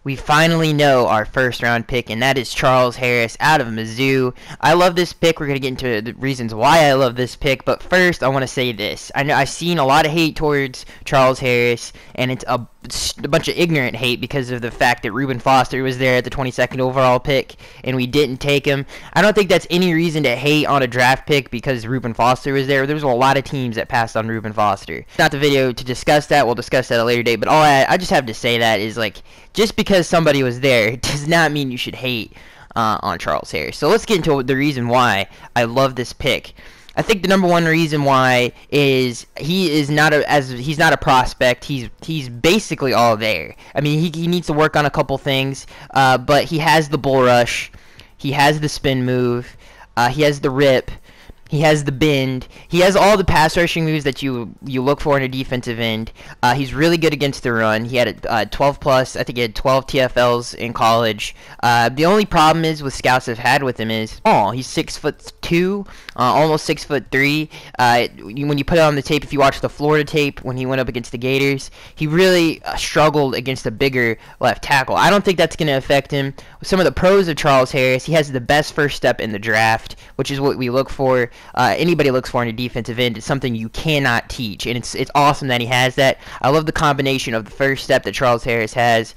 we finally know our first round pick, and that is Charles Harris out of Mizzou. I love this pick. We're going to get into the reasons why I love this pick, but first I want to say this. I know I've seen a lot of hate towards Charles Harris, and it's a bunch of ignorant hate because of the fact that Reuben Foster was there at the 22nd overall pick, and we didn't take him. I don't think that's any reason to hate on a draft pick because Reuben Foster was there. There's a lot of teams that passed on Reuben Foster. Not the video to discuss that. We'll discuss that at a later date, but all I just have to say that is, like, just because somebody was there does not mean you should hate on Charles Harris. So let's get into the reason why I love this pick. I think the number one reason why is he's not a prospect. He's basically all there. I mean, he needs to work on a couple things, but he has the bull rush, he has the spin move, he has the rip, he has the bend. He has all the pass rushing moves that you look for in a defensive end. He's really good against the run. He had a 12 plus. I think he had 12 TFLs in college. The only problem is with scouts have had with him is he's 6'2", almost 6'3". When you put it on the tape, if you watch the Florida tape when he went up against the Gators, he really struggled against a bigger left tackle. I don't think that's going to affect him. Some of the pros of Charles Harris, he has the best first step in the draft, which is what we look for. Anybody looks for in a defensive end. It's something you cannot teach, and it's awesome that he has that. I love the combination of the first step that Charles Harris has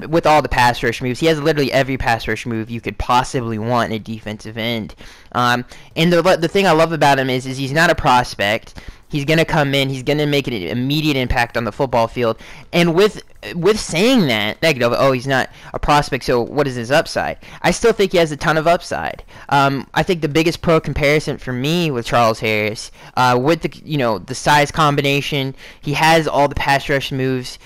with all the pass rush moves. He has literally every pass rush move you could possibly want in a defensive end. And the thing I love about him is he's not a prospect. He's going to come in. He's going to make an immediate impact on the football field. And with saying that, negative, he's not a prospect, so what is his upside? I still think he has a ton of upside. I think the biggest pro comparison for me with Charles Harris, with the size combination, he has all the pass rush moves,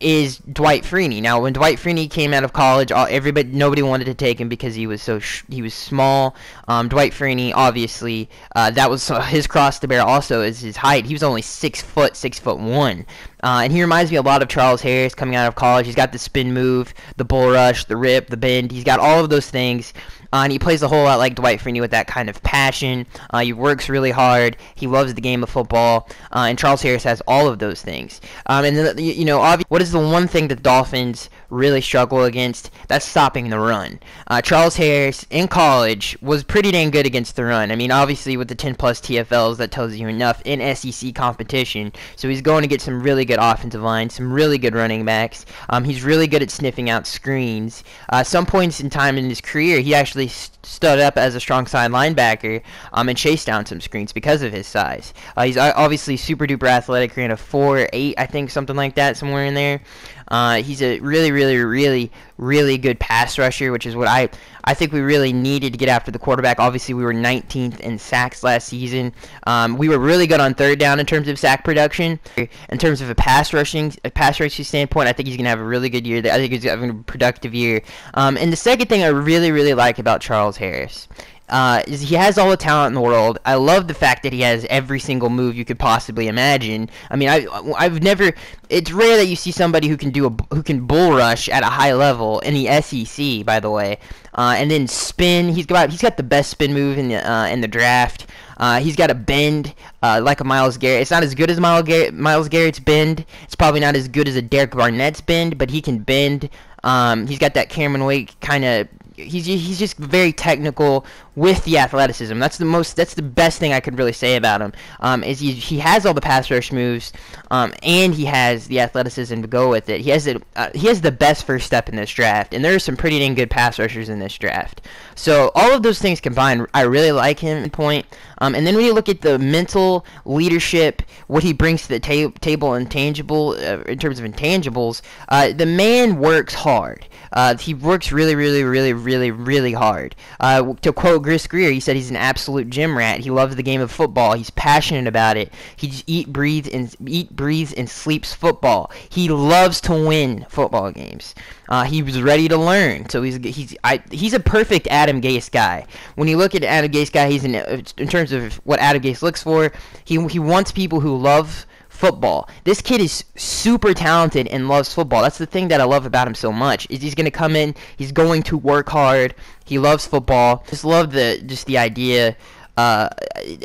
is Dwight Freeney. Now, when Dwight Freeney came out of college, nobody wanted to take him because he was small. Dwight Freeney, obviously, that was his cross to bear. Also, is his height. He was only 6'1", and he reminds me a lot of Charles Harris coming out of college. He's got the spin move, the bull rush, the rip, the bend. He's got all of those things. And he plays a whole lot like Dwight Freeney with that kind of passion. He works really hard. He loves the game of football. And Charles Harris has all of those things. And then, what is the one thing that the Dolphins really struggle against? That's stopping the run. Charles Harris in college was pretty dang good against the run. I mean, obviously with the 10 plus TFLs, that tells you enough in SEC competition. So he's going to get some really good offensive lines, some really good running backs. He's really good at sniffing out screens. Some points in time in his career, he actually stood up as a strong side linebacker and chased down some screens because of his size. He's obviously super duper athletic, ran a 4.8, I think, something like that, somewhere in there. He's a really, really, really, really good pass rusher, which is what I think we really needed to get after the quarterback. Obviously, we were 19th in sacks last season. We were really good on third down in terms of sack production. In terms of a pass rushing standpoint, I think he's going to have a really good year. I think he's having a productive year. And the second thing I really, really like about Charles Harris is he has all the talent in the world. I love the fact that he has every single move you could possibly imagine. I mean, I've never. It's rare that you see somebody who can bull rush at a high level in the SEC, by the way, and then spin. He's got the best spin move in the draft. He's got a bend like a Myles Garrett. It's not as good as Myles Garrett's bend. It's probably not as good as a Derek Barnett's bend, but he can bend. He's got that Cameron Wake kind of. He's just very technical with the athleticism. That's the best thing I could really say about him. Is he has all the pass rush moves, and he has the athleticism to go with it. He has the best first step in this draft, and there are some pretty dang good pass rushers in this draft. So all of those things combined, I really like him. Point. And then when you look at the mental leadership, what he brings to the table in terms of intangibles, the man works hard. He works really, really, really, really, really hard. To quote Chris Greer, he said he's an absolute gym rat. He loves the game of football. He's passionate about it. He just eats, breathes, and sleeps football. He loves to win football games. He was ready to learn. So he's a perfect Adam Gase guy. When you look at Adam Gase guy, in terms of what Adam Gase looks for, he wants people who love football. This kid is super talented and loves football. That's the thing that I love about him so much. Is he's going to come in, he's going to work hard. He loves football. Just love the idea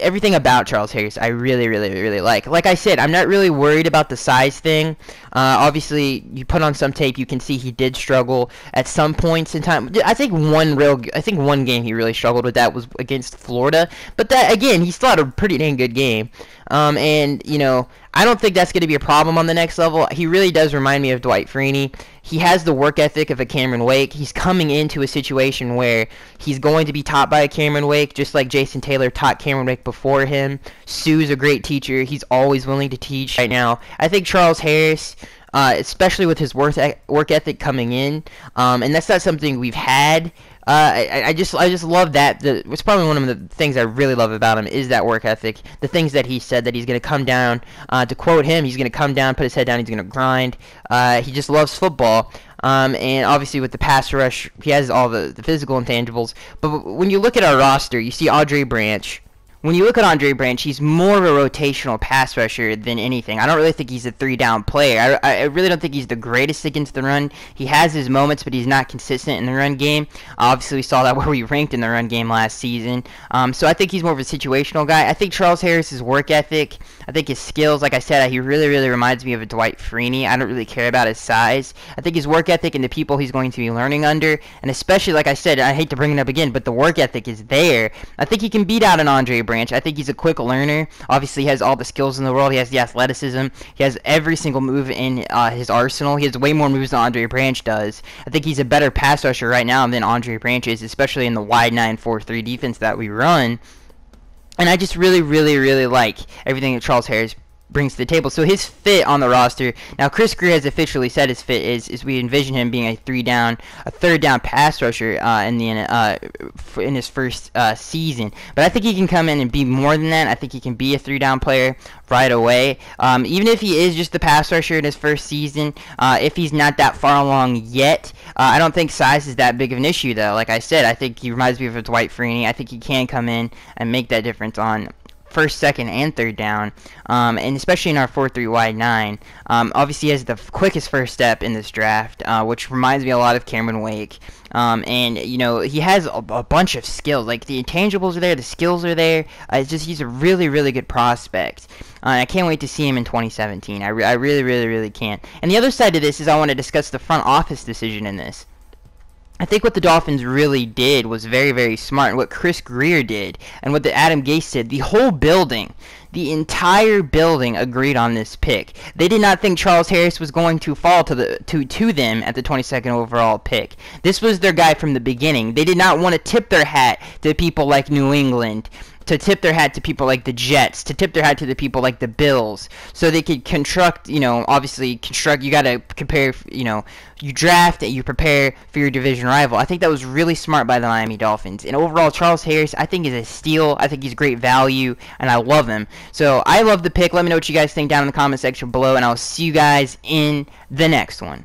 everything about Charles Harris I really like. Like I said, I'm not really worried about the size thing. Obviously, you put on some tape, you can see he did struggle at some points in time. I think one game he really struggled with that was against Florida, but that again, he still had a pretty dang good game. And you know, I don't think that's going to be a problem on the next level. He really does remind me of Dwight Freeney. He has the work ethic of a Cameron Wake. He's coming into a situation where he's going to be taught by a Cameron Wake, just like Jason Taylor taught Cameron Wake before him. Sue's a great teacher. He's always willing to teach right now. I think Charles Harris, especially with his work ethic coming in, and that's not something we've had. I just love that. It's probably one of the things I really love about him is that work ethic. The things that he said, that he's going to come down, to quote him, he's going to come down, put his head down, he's going to grind. He just loves football. And obviously with the pass rush, he has all the physical intangibles. But when you look at our roster, you see Andre Branch. When you look at Andre Branch, he's more of a rotational pass rusher than anything. I don't really think he's a three-down player. I really don't think he's the greatest against the run. He has his moments, but he's not consistent in the run game. Obviously, we saw that where we ranked in the run game last season. So I think he's more of a situational guy. I think Charles Harris's work ethic, I think his skills, like I said, he really reminds me of a Dwight Freeney. I don't really care about his size. I think his work ethic and the people he's going to be learning under, and especially, like I said, I hate to bring it up again, but the work ethic is there. I think he can beat out an Andre Branch. I think he's a quick learner. Obviously, he has all the skills in the world. He has the athleticism. He has every single move in his arsenal. He has way more moves than Andre Branch does. I think he's a better pass rusher right now than Andre Branch is, especially in the wide 9-4-3 defense that we run. And I just really like everything that Charles Harris brings to the table. So his fit on the roster, now Chris Greer has officially said his fit is we envision him being a third down pass rusher in his first season. But I think he can come in and be more than that. I think he can be a 3-down player right away. Even if he is just the pass rusher in his first season, if he's not that far along yet, I don't think size is that big of an issue though. Like I said, I think he reminds me of a Dwight Freeney. I think he can come in and make that difference on first, second, and third down, and especially in our 4-3 wide 9. Obviously, he has the quickest first step in this draft, which reminds me a lot of Cameron Wake. And you know, he has a bunch of skills. Like the intangibles are there, the skills are there. It's just he's a really good prospect. I can't wait to see him in 2017. I really can. And the other side of this is I want to discuss the front office decision in this. I think what the Dolphins really did was very smart, and what Chris Greer did, and what the Adam Gase did. The whole building, the entire building agreed on this pick. They did not think Charles Harris was going to fall to them at the 22nd overall pick. This was their guy from the beginning. They did not want to tip their hat to people like New England, to tip their hat to people like the Jets, to tip their hat to the people like the Bills, so they could construct, you know, obviously construct, you got to compare, you know, you draft and you prepare for your division rival. I think that was really smart by the Miami Dolphins. And overall, Charles Harris, I think, is a steal. I think he's great value, and I love him. So I love the pick. Let me know what you guys think down in the comment section below, and I'll see you guys in the next one.